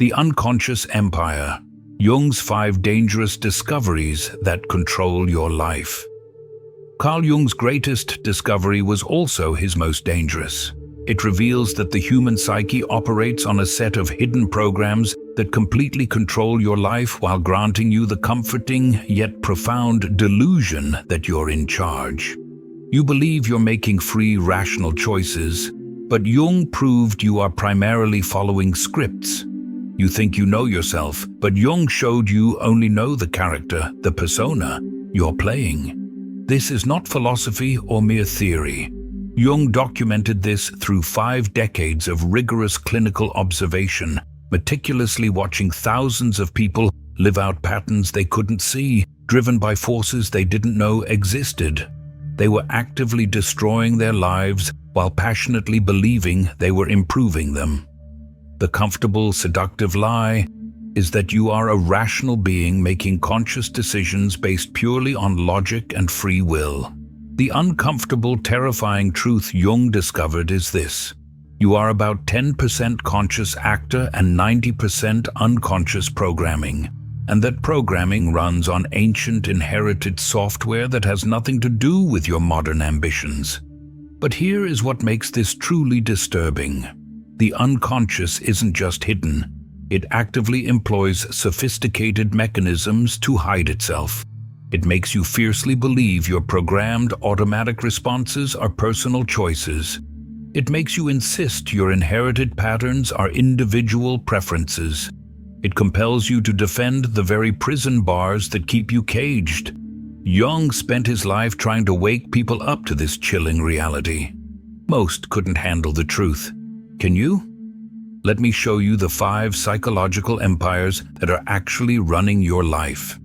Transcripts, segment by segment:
The Unconscious Empire. Jung's 5 dangerous discoveries that control your life. Carl Jung's greatest discovery was also his most dangerous. It reveals that the human psyche operates on a set of hidden programs that completely control your life while granting you the comforting yet profound delusion that you're in charge. You believe you're making free, rational choices, but Jung proved you are primarily following scripts. You think you know yourself, but Jung showed you only know the character, the persona, you're playing. This is not philosophy or mere theory. Jung documented this through 5 decades of rigorous clinical observation, meticulously watching thousands of people live out patterns they couldn't see, driven by forces they didn't know existed. They were actively destroying their lives while passionately believing they were improving them. The comfortable, seductive lie is that you are a rational being making conscious decisions based purely on logic and free will. The uncomfortable, terrifying truth Jung discovered is this: you are about 10% conscious actor and 90% unconscious programming, and that programming runs on ancient inherited software that has nothing to do with your modern ambitions. But here is what makes this truly disturbing. The unconscious isn't just hidden. It actively employs sophisticated mechanisms to hide itself. It makes you fiercely believe your programmed automatic responses are personal choices. It makes you insist your inherited patterns are individual preferences. It compels you to defend the very prison bars that keep you caged. Jung spent his life trying to wake people up to this chilling reality. Most couldn't handle the truth. Can you? Let me show you the 5 psychological empires that are actually running your life.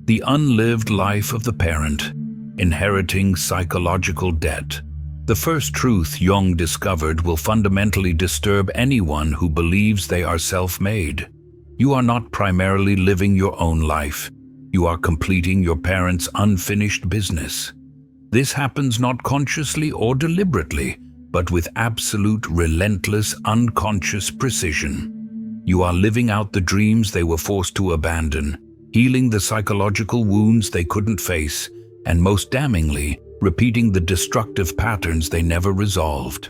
The unlived life of the parent, inheriting psychological debt. The first truth Jung discovered will fundamentally disturb anyone who believes they are self-made. You are not primarily living your own life. You are completing your parents' unfinished business. This happens not consciously or deliberately, but with absolute, relentless, unconscious precision. You are living out the dreams they were forced to abandon, healing the psychological wounds they couldn't face, and most damningly, repeating the destructive patterns they never resolved.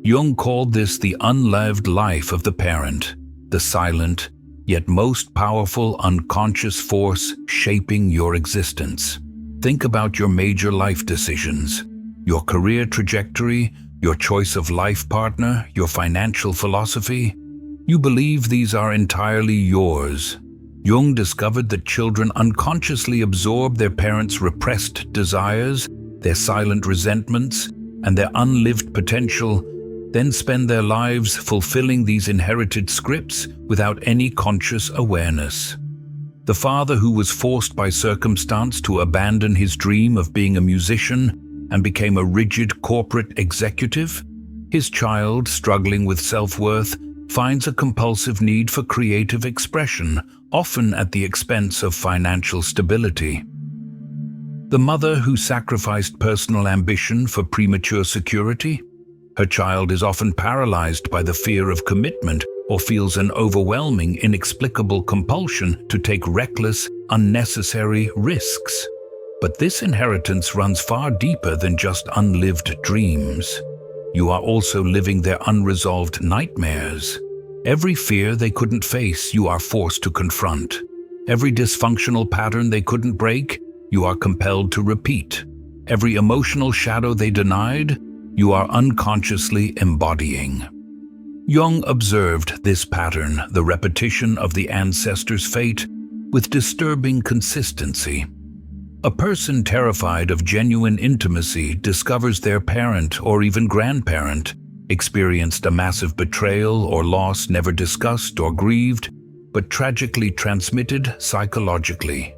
Jung called this the unlived life of the parent, the silent, yet most powerful unconscious force shaping your existence. Think about your major life decisions, your career trajectory, your choice of life partner, your financial philosophy. You believe these are entirely yours. Jung discovered that children unconsciously absorb their parents' repressed desires, their silent resentments, and their unlived potential, then spend their lives fulfilling these inherited scripts without any conscious awareness. The father who was forced by circumstance to abandon his dream of being a musician and became a rigid corporate executive, his child, struggling with self-worth, finds a compulsive need for creative expression, often at the expense of financial stability. The mother who sacrificed personal ambition for premature security, her child is often paralyzed by the fear of commitment or feels an overwhelming, inexplicable compulsion to take reckless, unnecessary risks. But this inheritance runs far deeper than just unlived dreams. You are also living their unresolved nightmares. Every fear they couldn't face, you are forced to confront. Every dysfunctional pattern they couldn't break, you are compelled to repeat. Every emotional shadow they denied, you are unconsciously embodying. Jung observed this pattern, the repetition of the ancestors' fate, with disturbing consistency. A person terrified of genuine intimacy discovers their parent or even grandparent experienced a massive betrayal or loss never discussed or grieved, but tragically transmitted psychologically.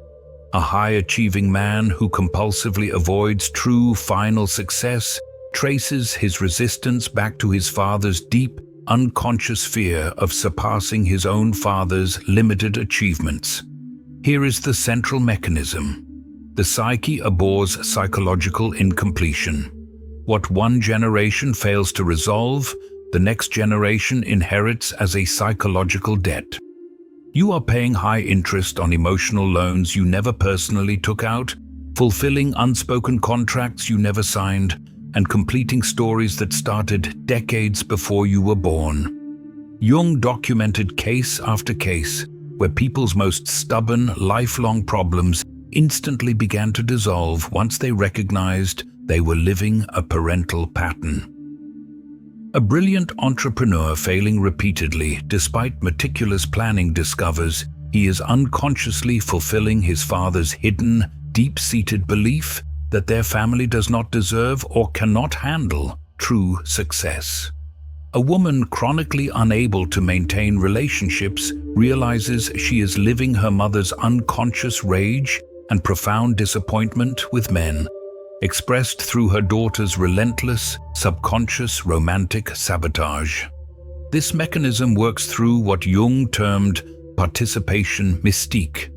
A high-achieving man who compulsively avoids true final success traces his resistance back to his father's deep, unconscious fear of surpassing his own father's limited achievements. Here is the central mechanism. The psyche abhors psychological incompletion. What one generation fails to resolve, the next generation inherits as a psychological debt. You are paying high interest on emotional loans you never personally took out, fulfilling unspoken contracts you never signed, and completing stories that started decades before you were born. Jung documented case after case where people's most stubborn, lifelong problems instantly began to dissolve once they recognized they were living a parental pattern. A brilliant entrepreneur failing repeatedly despite meticulous planning discovers he is unconsciously fulfilling his father's hidden, deep-seated belief that their family does not deserve or cannot handle true success. A woman chronically unable to maintain relationships realizes she is living her mother's unconscious rage and profound disappointment with men, expressed through her daughter's relentless, subconscious romantic sabotage. This mechanism works through what Jung termed participation mystique,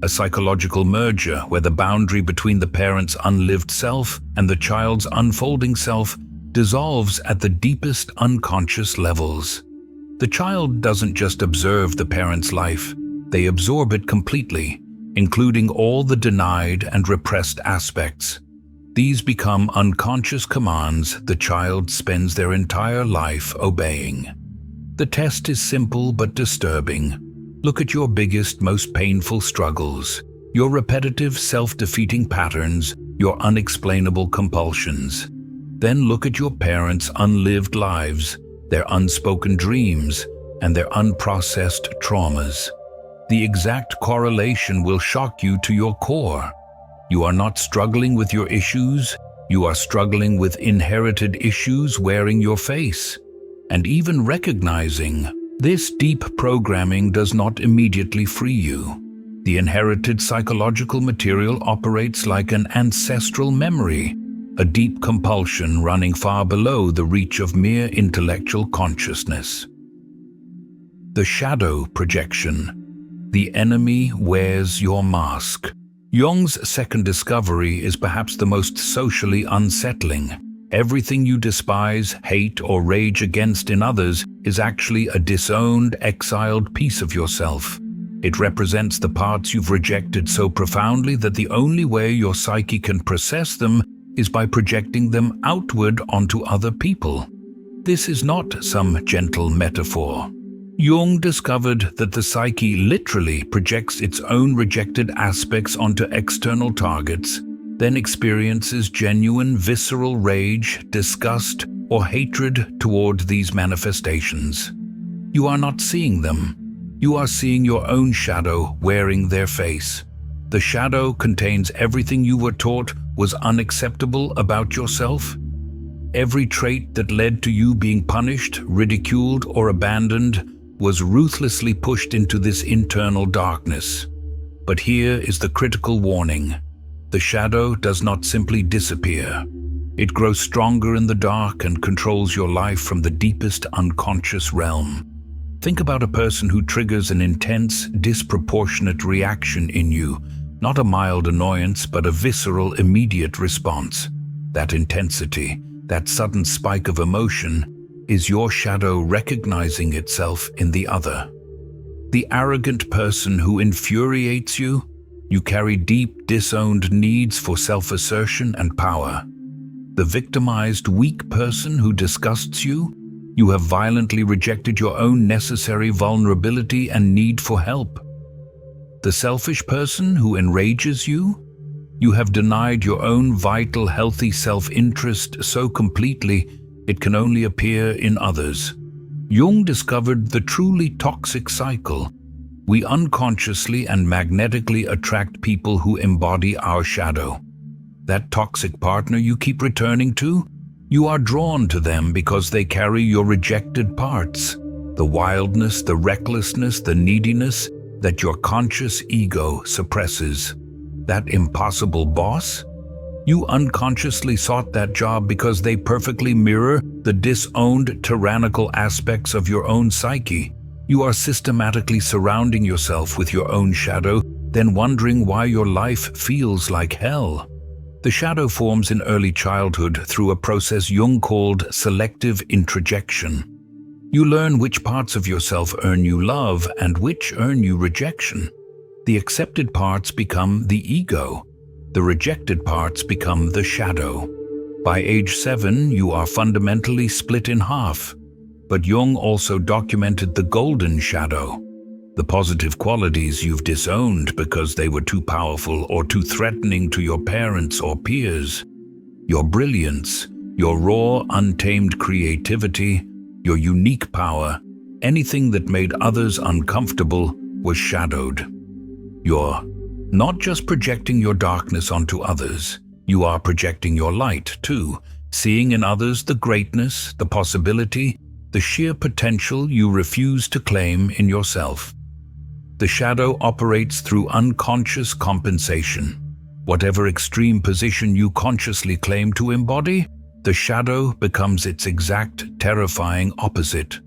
a psychological merger where the boundary between the parent's unlived self and the child's unfolding self dissolves at the deepest unconscious levels. The child doesn't just observe the parent's life, they absorb it completely, including all the denied and repressed aspects. These become unconscious commands the child spends their entire life obeying. The test is simple but disturbing. Look at your biggest, most painful struggles, your repetitive self-defeating patterns, your unexplainable compulsions. Then look at your parents' unlived lives, their unspoken dreams, and their unprocessed traumas. The exact correlation will shock you to your core. You are not struggling with your issues, you are struggling with inherited issues wearing your face. And even recognizing this deep programming does not immediately free you. The inherited psychological material operates like an ancestral memory, a deep compulsion running far below the reach of mere intellectual consciousness. The shadow projection. The enemy wears your mask. Jung's second discovery is perhaps the most socially unsettling. Everything you despise, hate, or rage against in others is actually a disowned, exiled piece of yourself. It represents the parts you've rejected so profoundly that the only way your psyche can process them is by projecting them outward onto other people. This is not some gentle metaphor. Jung discovered that the psyche literally projects its own rejected aspects onto external targets, then experiences genuine visceral rage, disgust, or hatred toward these manifestations. You are not seeing them. You are seeing your own shadow wearing their face. The shadow contains everything you were taught was unacceptable about yourself. Every trait that led to you being punished, ridiculed, or abandoned was ruthlessly pushed into this internal darkness. But here is the critical warning. The shadow does not simply disappear. It grows stronger in the dark and controls your life from the deepest unconscious realm. Think about a person who triggers an intense, disproportionate reaction in you, not a mild annoyance, but a visceral, immediate response. That intensity, that sudden spike of emotion, is your shadow recognizing itself in the other. The arrogant person who infuriates you, you carry deep, disowned needs for self-assertion and power. The victimized, weak person who disgusts you, you have violently rejected your own necessary vulnerability and need for help. The selfish person who enrages you, you have denied your own vital, healthy self-interest so completely it can only appear in others. Jung discovered the truly toxic cycle. We unconsciously and magnetically attract people who embody our shadow. That toxic partner you keep returning to, you are drawn to them because they carry your rejected parts. The wildness, the recklessness, the neediness that your conscious ego suppresses. That impossible boss? You unconsciously sought that job because they perfectly mirror the disowned, tyrannical aspects of your own psyche. You are systematically surrounding yourself with your own shadow, then wondering why your life feels like hell. The shadow forms in early childhood through a process Jung called selective introjection. You learn which parts of yourself earn you love and which earn you rejection. The accepted parts become the ego. The rejected parts become the shadow. By age 7, you are fundamentally split in half. But Jung also documented the golden shadow, the positive qualities you've disowned because they were too powerful or too threatening to your parents or peers. Your brilliance, your raw, untamed creativity, your unique power, anything that made others uncomfortable was shadowed. You're not just projecting your darkness onto others, you are projecting your light too, seeing in others the greatness, the possibility, the sheer potential you refuse to claim in yourself. The shadow operates through unconscious compensation. Whatever extreme position you consciously claim to embody, the shadow becomes its exact, terrifying opposite.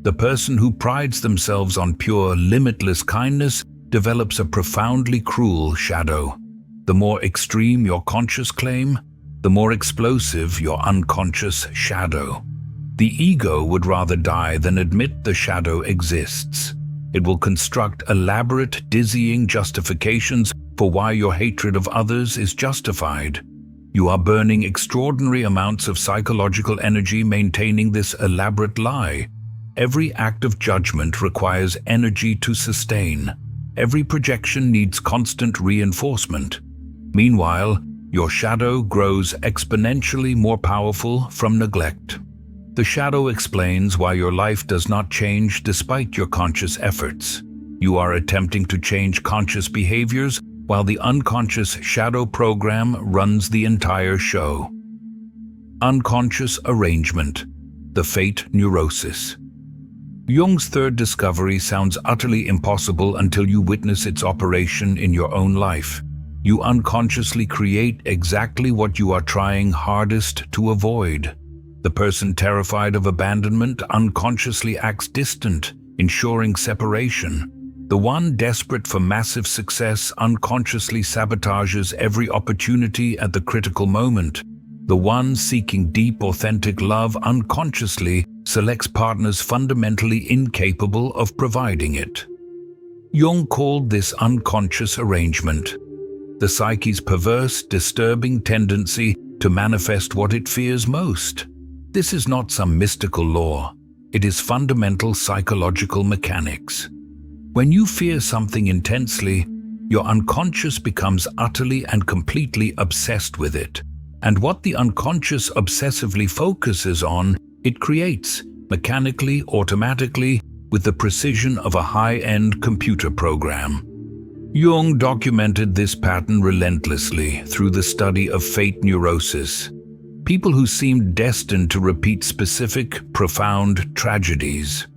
The person who prides themselves on pure, limitless kindness develops a profoundly cruel shadow. The more extreme your conscious claim, the more explosive your unconscious shadow. The ego would rather die than admit the shadow exists. It will construct elaborate, dizzying justifications for why your hatred of others is justified. You are burning extraordinary amounts of psychological energy maintaining this elaborate lie. Every act of judgment requires energy to sustain. Every projection needs constant reinforcement. Meanwhile, your shadow grows exponentially more powerful from neglect. The shadow explains why your life does not change despite your conscious efforts. You are attempting to change conscious behaviors while the unconscious shadow program runs the entire show. Unconscious arrangement, the fate neurosis. Jung's third discovery sounds utterly impossible until you witness its operation in your own life. You unconsciously create exactly what you are trying hardest to avoid. The person terrified of abandonment unconsciously acts distant, ensuring separation. The one desperate for massive success unconsciously sabotages every opportunity at the critical moment. The one seeking deep, authentic love unconsciously selects partners fundamentally incapable of providing it. Jung called this unconscious arrangement the psyche's perverse, disturbing tendency to manifest what it fears most. This is not some mystical law. It is fundamental psychological mechanics. When you fear something intensely, your unconscious becomes utterly and completely obsessed with it. And what the unconscious obsessively focuses on, it creates, mechanically, automatically, with the precision of a high-end computer program. Jung documented this pattern relentlessly through the study of fate neurosis. People who seemed destined to repeat specific, profound tragedies.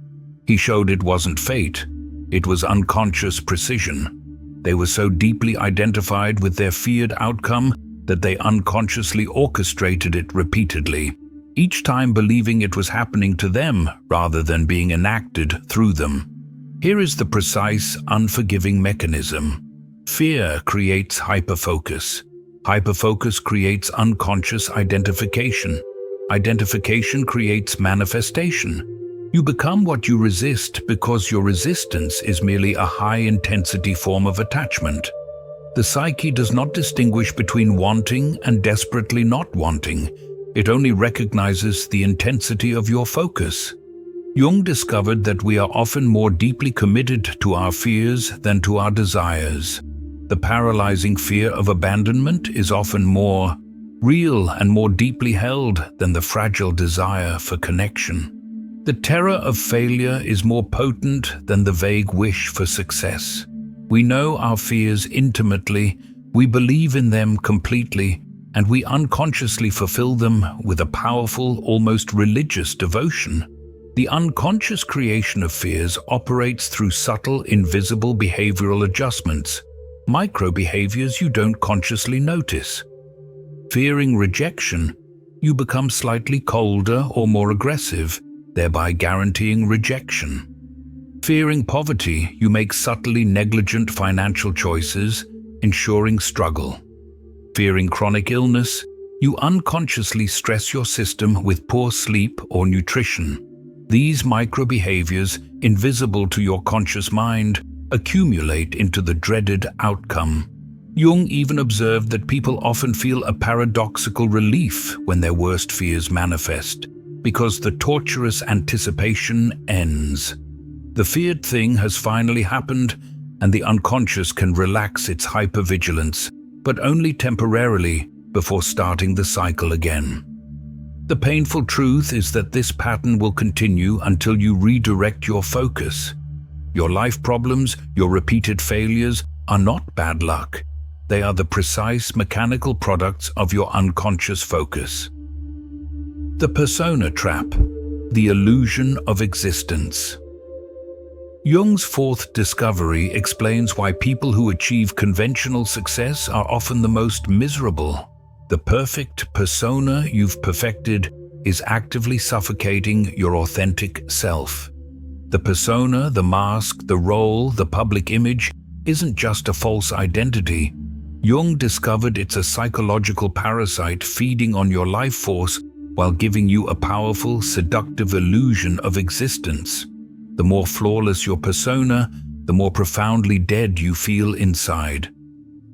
He showed it wasn't fate, it was unconscious precision. They were so deeply identified with their feared outcome that they unconsciously orchestrated it repeatedly, each time believing it was happening to them rather than being enacted through them. Here is the precise, unforgiving mechanism. Fear creates hyperfocus. Hyperfocus creates unconscious identification. Identification creates manifestation. You become what you resist because your resistance is merely a high-intensity form of attachment. The psyche does not distinguish between wanting and desperately not wanting. It only recognizes the intensity of your focus. Jung discovered that we are often more deeply committed to our fears than to our desires. The paralyzing fear of abandonment is often more real and more deeply held than the fragile desire for connection. The terror of failure is more potent than the vague wish for success. We know our fears intimately, we believe in them completely, and we unconsciously fulfill them with a powerful, almost religious devotion. The unconscious creation of fears operates through subtle, invisible behavioral adjustments, micro-behaviors you don't consciously notice. Fearing rejection, you become slightly colder or more aggressive, thereby guaranteeing rejection. Fearing poverty, you make subtly negligent financial choices, ensuring struggle. Fearing chronic illness, you unconsciously stress your system with poor sleep or nutrition. These micro-behaviors, invisible to your conscious mind, accumulate into the dreaded outcome. Jung even observed that people often feel a paradoxical relief when their worst fears manifest, because the torturous anticipation ends. The feared thing has finally happened, and the unconscious can relax its hypervigilance, but only temporarily, before starting the cycle again. The painful truth is that this pattern will continue until you redirect your focus. Your life problems, your repeated failures, are not bad luck. They are the precise mechanical products of your unconscious focus. The persona trap, the illusion of existence. Jung's fourth discovery explains why people who achieve conventional success are often the most miserable. The perfect persona you've perfected is actively suffocating your authentic self. The persona, the mask, the role, the public image isn't just a false identity. Jung discovered it's a psychological parasite feeding on your life force while giving you a powerful, seductive illusion of existence. The more flawless your persona, the more profoundly dead you feel inside.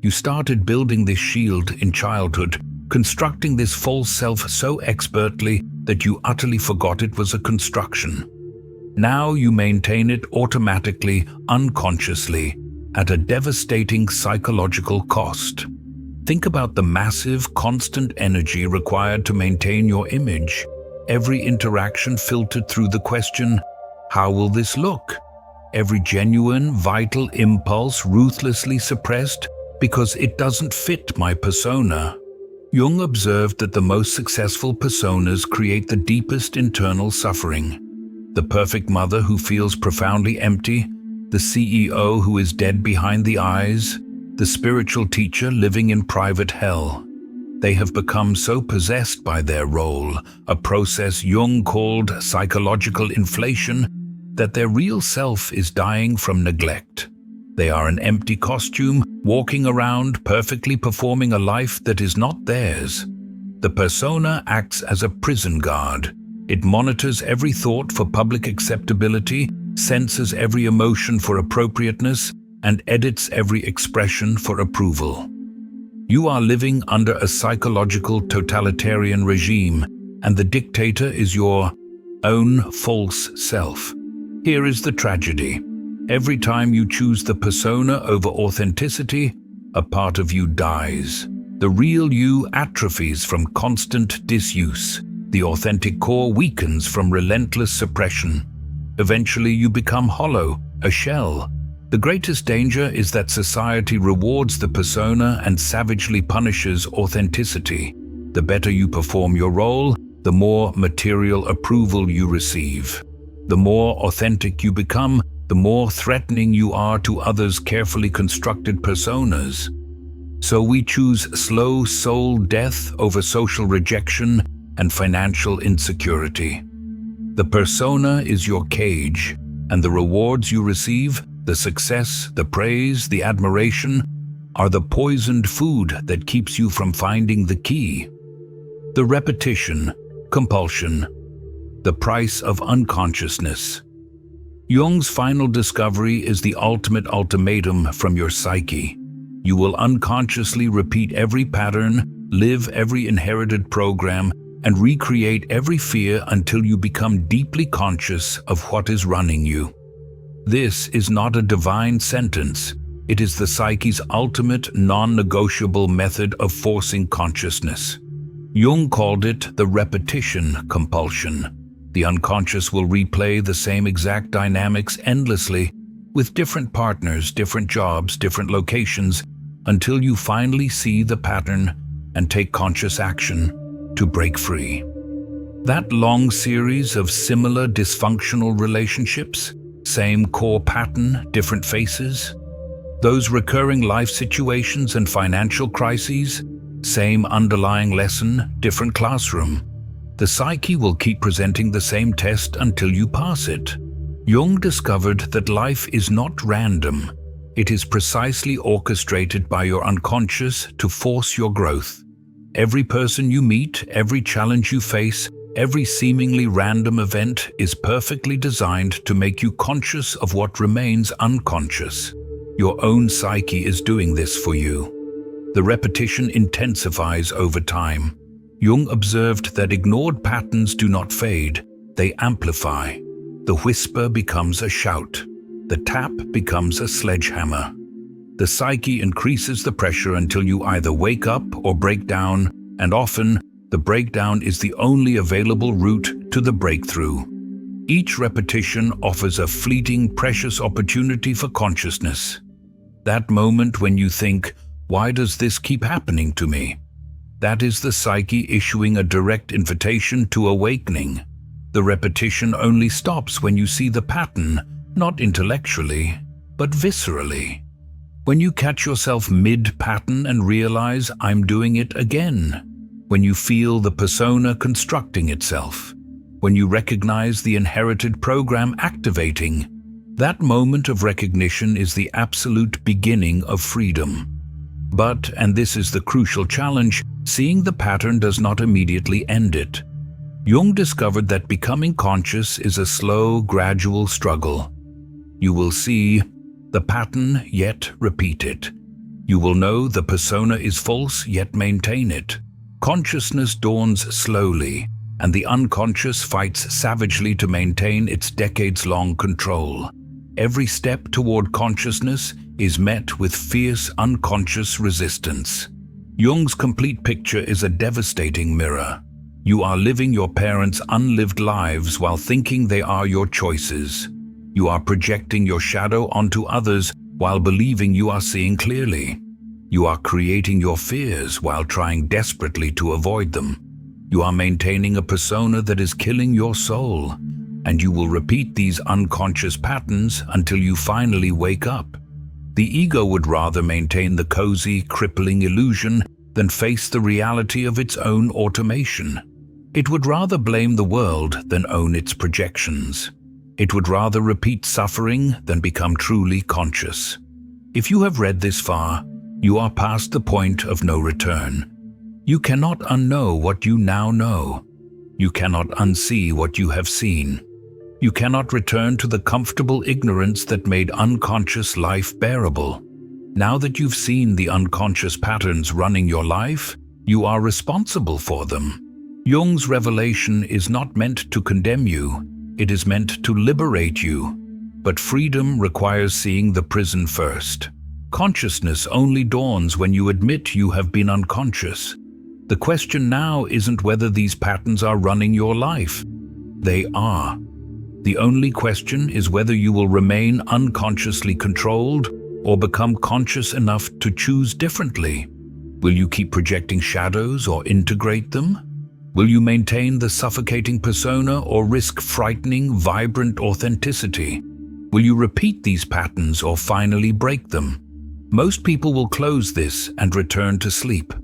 You started building this shield in childhood, constructing this false self so expertly that you utterly forgot it was a construction. Now you maintain it automatically, unconsciously, at a devastating psychological cost. Think about the massive, constant energy required to maintain your image. Every interaction filtered through the question, how will this look? Every genuine, vital impulse ruthlessly suppressed because it doesn't fit my persona. Jung observed that the most successful personas create the deepest internal suffering. The perfect mother who feels profoundly empty, the CEO who is dead behind the eyes, the spiritual teacher living in private hell. They have become so possessed by their role, a process Jung called psychological inflation, that their real self is dying from neglect. They are an empty costume, walking around, perfectly performing a life that is not theirs. The persona acts as a prison guard. It monitors every thought for public acceptability, censors every emotion for appropriateness, and edits every expression for approval. You are living under a psychological totalitarian regime, and the dictator is your own false self. Here is the tragedy. Every time you choose the persona over authenticity, a part of you dies. The real you atrophies from constant disuse. The authentic core weakens from relentless suppression. Eventually you become hollow, a shell. The greatest danger is that society rewards the persona and savagely punishes authenticity. The better you perform your role, the more material approval you receive. The more authentic you become, the more threatening you are to others' carefully constructed personas. So we choose slow soul death over social rejection and financial insecurity. The persona is your cage, and the rewards you receive, the success, the praise, the admiration, are the poisoned food that keeps you from finding the key. The repetition, compulsion, the price of unconsciousness. Jung's final discovery is the ultimate ultimatum from your psyche. You will unconsciously repeat every pattern, live every inherited program, and recreate every fear until you become deeply conscious of what is running you. This is not a divine sentence. It is the psyche's ultimate, non-negotiable method of forcing consciousness. Jung called it the repetition compulsion. The unconscious will replay the same exact dynamics endlessly, with different partners, different jobs, different locations, until you finally see the pattern and take conscious action to break free. That long series of similar dysfunctional relationships, same core pattern, different faces, those recurring life situations and financial crises, same underlying lesson, different classroom. The psyche will keep presenting the same test until you pass it. Jung discovered that life is not random. It is precisely orchestrated by your unconscious to force your growth. Every person you meet, every challenge you face, Every seemingly random event is perfectly designed to make you conscious of what remains unconscious. Your own psyche is doing this for you. The repetition intensifies over time. Jung observed that ignored patterns do not fade, they amplify. The whisper becomes a shout. The tap becomes a sledgehammer. The psyche increases the pressure until you either wake up or break down, and often, the breakdown is the only available route to the breakthrough. Each repetition offers a fleeting, precious opportunity for consciousness. That moment when you think, "Why does this keep happening to me?" That is the psyche issuing a direct invitation to awakening. The repetition only stops when you see the pattern, not intellectually, but viscerally. When you catch yourself mid-pattern and realize, "I'm doing it again." When you feel the persona constructing itself. When you recognize the inherited program activating. That moment of recognition is the absolute beginning of freedom. But, and this is the crucial challenge, seeing the pattern does not immediately end it. Jung discovered that becoming conscious is a slow, gradual struggle. You will see the pattern, yet repeat it. You will know the persona is false, yet maintain it. Consciousness dawns slowly, and the unconscious fights savagely to maintain its decades-long control. Every step toward consciousness is met with fierce unconscious resistance. Jung's complete picture is a devastating mirror. You are living your parents' unlived lives while thinking they are your choices. You are projecting your shadow onto others while believing you are seeing clearly. You are creating your fears while trying desperately to avoid them. You are maintaining a persona that is killing your soul, and you will repeat these unconscious patterns until you finally wake up. The ego would rather maintain the cozy, crippling illusion than face the reality of its own automation. It would rather blame the world than own its projections. It would rather repeat suffering than become truly conscious. If you have read this far, you are past the point of no return. You cannot unknow what you now know. You cannot unsee what you have seen. You cannot return to the comfortable ignorance that made unconscious life bearable. Now that you've seen the unconscious patterns running your life, you are responsible for them. Jung's revelation is not meant to condemn you, it is meant to liberate you. But freedom requires seeing the prison first. Consciousness only dawns when you admit you have been unconscious. The question now isn't whether these patterns are running your life. They are. The only question is whether you will remain unconsciously controlled or become conscious enough to choose differently. Will you keep projecting shadows or integrate them? Will you maintain the suffocating persona or risk frightening, vibrant authenticity? Will you repeat these patterns or finally break them? Most people will close this and return to sleep.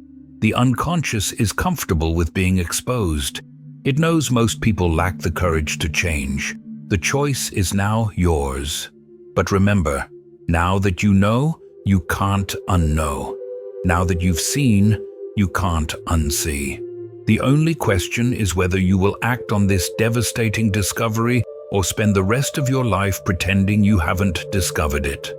The unconscious is comfortable with being exposed. It knows most people lack the courage to change. The choice is now yours. But remember, now that you know, you can't unknow. Now that you've seen, you can't unsee. The only question is whether you will act on this devastating discovery or spend the rest of your life pretending you haven't discovered it.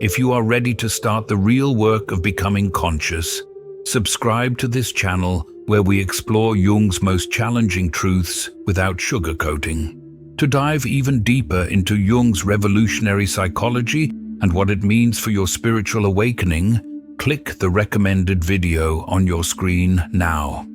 If you are ready to start the real work of becoming conscious, subscribe to this channel where we explore Jung's most challenging truths without sugarcoating. To dive even deeper into Jung's revolutionary psychology and what it means for your spiritual awakening, click the recommended video on your screen now.